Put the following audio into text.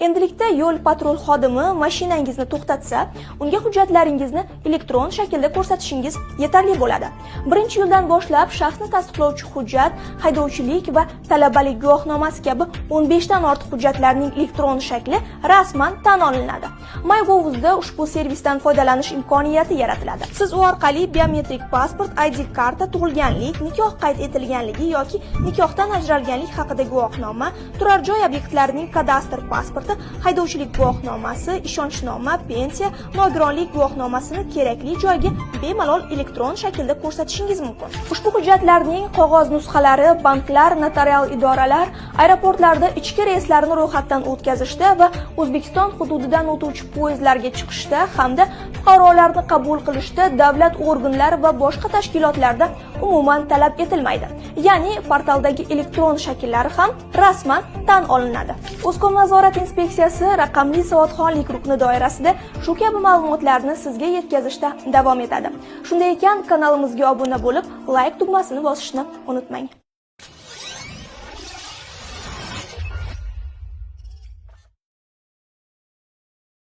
Endilikda yo'l patrul xodimi mashinangizni to'xtatsa, unga hujjatlaringizni elektron shaklda ko'rsatishingiz yetarli bo'ladi. Birinchi yildan boshlab shaxsni tasdiqlovchi hujjat, haydovchilik va talabalik guvohnomasi kabi 15 dan ortiq hujjatlarning elektron shakli rasman tan olinadi. MyGov'da ushbu servisdan foydalanish imkoniyati yaratiladi. Siz u orqali biometrik pasport, ID karta, tug'ilganlik, nikoh qayd etilganligi yoki nikohdan ajralganlik haqida guvohnoma, turar joy obyektlarining kadastr pasporti, haydovchilik guvohnomasi, ishonchnoma, pensiya, nogironlik guvohnomasini kerakli joyga bemalol elektron shaklda ko'rsatishingiz mumkin. Ushbu hujjatlarning qog'oz nusxalari banklar, notarial idoralar, aeroportlarda ichki reyslarni ro'yxatdan o'tkazishda va O'zbekiston hududidan o'tuvchi poyezdlarga chiqishda hamda fuqarolarni qabul qilishda davlat organlari va boshqa tashkilotlarda umuman talab etilmaydi. Ya'ni portaldagi elektron shakllari ham rasman tan olinadi. O'zkom nazorat inspeksiyasi raqamli savodxonlik rukni doirasida shu kabi ma'lumotlarni sizga yetkazishda davom etadi. Shunday ekan, kanalimizga obuna bo'lib, like tugmasini bosishni unutmang.